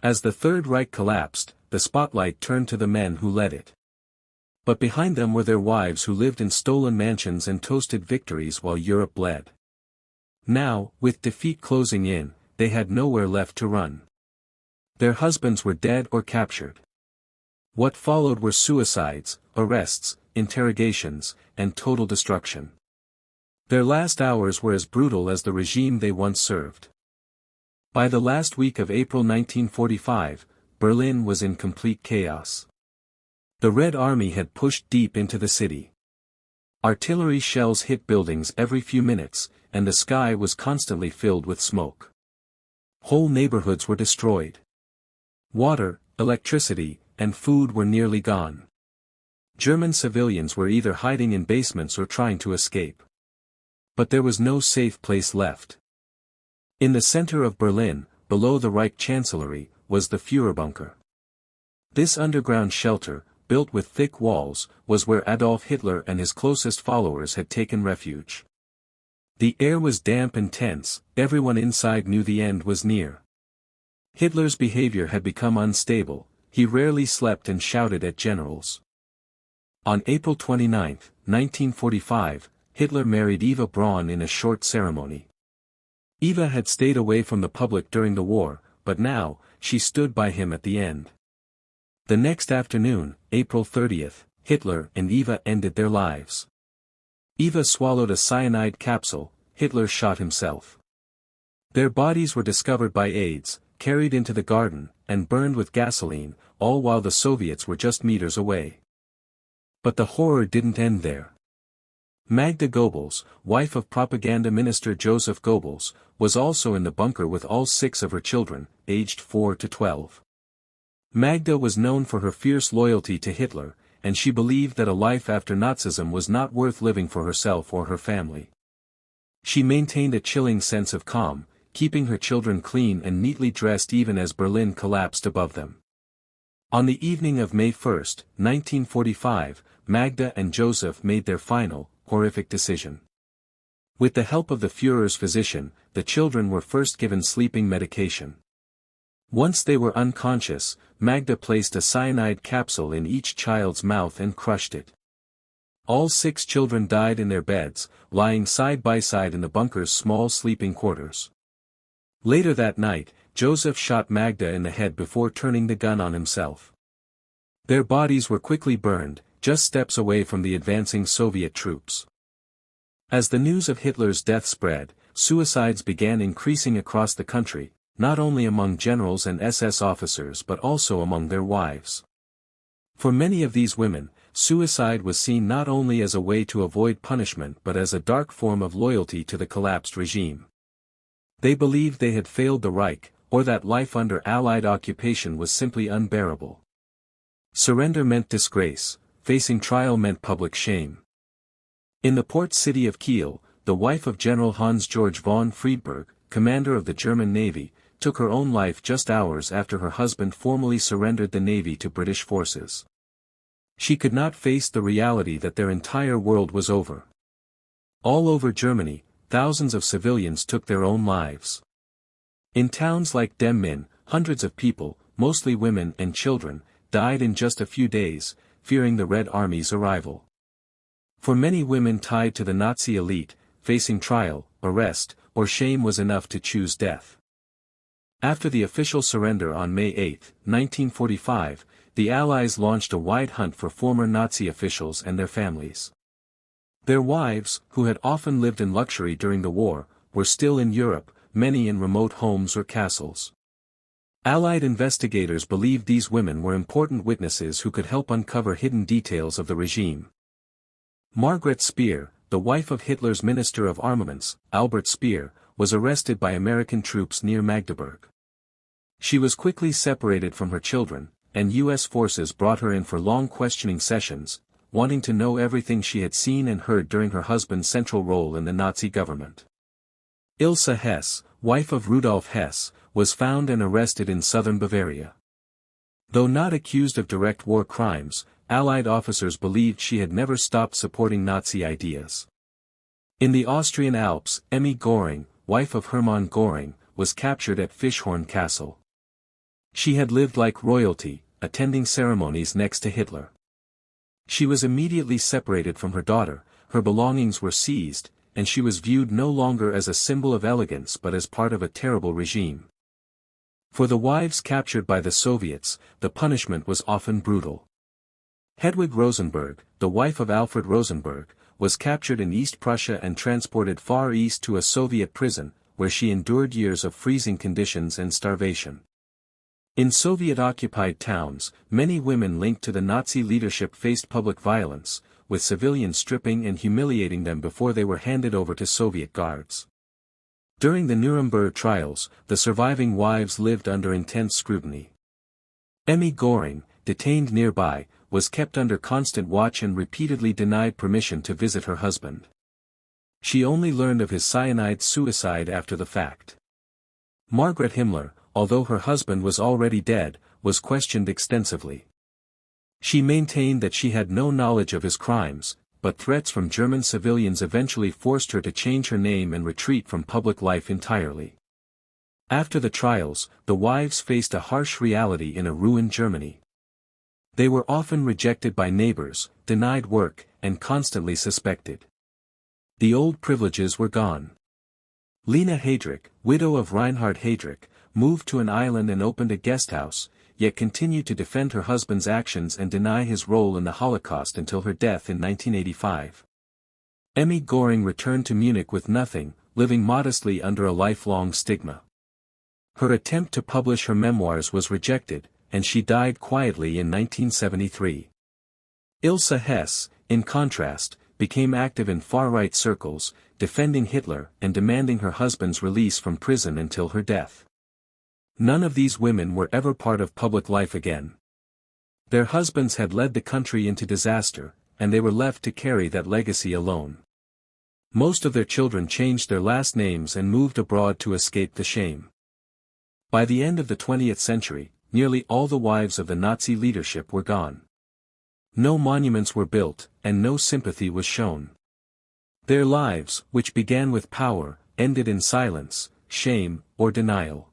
As the Third Reich collapsed, the spotlight turned to the men who led it. But behind them were their wives who lived in stolen mansions and toasted victories while Europe bled. Now, with defeat closing in, they had nowhere left to run. Their husbands were dead or captured. What followed were suicides, arrests, interrogations, and total destruction. Their last hours were as brutal as the regime they once served. By the last week of April 1945, Berlin was in complete chaos. The Red Army had pushed deep into the city. Artillery shells hit buildings every few minutes, and the sky was constantly filled with smoke. Whole neighborhoods were destroyed. Water, electricity, and food were nearly gone. German civilians were either hiding in basements or trying to escape. But there was no safe place left. In the center of Berlin, below the Reich Chancellery, was the Führerbunker. This underground shelter, built with thick walls, was where Adolf Hitler and his closest followers had taken refuge. The air was damp and tense, everyone inside knew the end was near. Hitler's behavior had become unstable, he rarely slept and shouted at generals. On April 29, 1945, Hitler married Eva Braun in a short ceremony. Eva had stayed away from the public during the war, but now, she stood by him at the end. The next afternoon, April 30, Hitler and Eva ended their lives. Eva swallowed a cyanide capsule, Hitler shot himself. Their bodies were discovered by aides, carried into the garden, and burned with gasoline, all while the Soviets were just meters away. But the horror didn't end there. Magda Goebbels, wife of propaganda minister Joseph Goebbels, was also in the bunker with all 6 of her children, aged 4 to 12. Magda was known for her fierce loyalty to Hitler, and she believed that a life after Nazism was not worth living for herself or her family. She maintained a chilling sense of calm, keeping her children clean and neatly dressed even as Berlin collapsed above them. On the evening of May 1, 1945, Magda and Joseph made their final, horrific decision. With the help of the Führer's physician, the children were first given sleeping medication. Once they were unconscious, Magda placed a cyanide capsule in each child's mouth and crushed it. All 6 children died in their beds, lying side by side in the bunker's small sleeping quarters. Later that night, Joseph shot Magda in the head before turning the gun on himself. Their bodies were quickly burned, just steps away from the advancing Soviet troops. As the news of Hitler's death spread, suicides began increasing across the country, not only among generals and SS officers but also among their wives. For many of these women, suicide was seen not only as a way to avoid punishment but as a dark form of loyalty to the collapsed regime. They believed they had failed the Reich, or that life under Allied occupation was simply unbearable. Surrender meant disgrace, facing trial meant public shame. In the port city of Kiel, the wife of General Hans-Georg von Friedberg, commander of the German Navy, took her own life just hours after her husband formally surrendered the Navy to British forces. She could not face the reality that their entire world was over. All over Germany, thousands of civilians took their own lives. In towns like Demmin, hundreds of people, mostly women and children, died in just a few days, fearing the Red Army's arrival. For many women tied to the Nazi elite, facing trial, arrest, or shame was enough to choose death. After the official surrender on May 8, 1945, the Allies launched a wide hunt for former Nazi officials and their families. Their wives, who had often lived in luxury during the war, were still in Europe, many in remote homes or castles. Allied investigators believed these women were important witnesses who could help uncover hidden details of the regime. Margaret Speer, the wife of Hitler's Minister of Armaments, Albert Speer, was arrested by American troops near Magdeburg. She was quickly separated from her children, and U.S. forces brought her in for long questioning sessions, wanting to know everything she had seen and heard during her husband's central role in the Nazi government. Ilse Hess, wife of Rudolf Hess, was found and arrested in southern Bavaria. Though not accused of direct war crimes, Allied officers believed she had never stopped supporting Nazi ideas. In the Austrian Alps, Emmy Göring, wife of Hermann Göring, was captured at Fischhorn Castle. She had lived like royalty, attending ceremonies next to Hitler. She was immediately separated from her daughter, her belongings were seized, and she was viewed no longer as a symbol of elegance but as part of a terrible regime. For the wives captured by the Soviets, the punishment was often brutal. Hedwig Rosenberg, the wife of Alfred Rosenberg, was captured in East Prussia and transported far east to a Soviet prison, where she endured years of freezing conditions and starvation. In Soviet-occupied towns, many women linked to the Nazi leadership faced public violence, with civilians stripping and humiliating them before they were handed over to Soviet guards. During the Nuremberg trials, the surviving wives lived under intense scrutiny. Emmy Goring, detained nearby, was kept under constant watch and repeatedly denied permission to visit her husband. She only learned of his cyanide suicide after the fact. Margaret Himmler, although her husband was already dead, was questioned extensively. She maintained that she had no knowledge of his crimes, but threats from German civilians eventually forced her to change her name and retreat from public life entirely. After the trials, the wives faced a harsh reality in a ruined Germany. They were often rejected by neighbors, denied work, and constantly suspected. The old privileges were gone. Lena Heydrich, widow of Reinhard Heydrich, moved to an island and opened a guesthouse, yet continued to defend her husband's actions and deny his role in the Holocaust until her death in 1985. Emmy Goring returned to Munich with nothing, living modestly under a lifelong stigma. Her attempt to publish her memoirs was rejected, and she died quietly in 1973. Ilse Hess, in contrast, became active in far-right circles, defending Hitler and demanding her husband's release from prison until her death. None of these women were ever part of public life again. Their husbands had led the country into disaster, and they were left to carry that legacy alone. Most of their children changed their last names and moved abroad to escape the shame. By the end of the 20th century, nearly all the wives of the Nazi leadership were gone. No monuments were built, and no sympathy was shown. Their lives, which began with power, ended in silence, shame, or denial.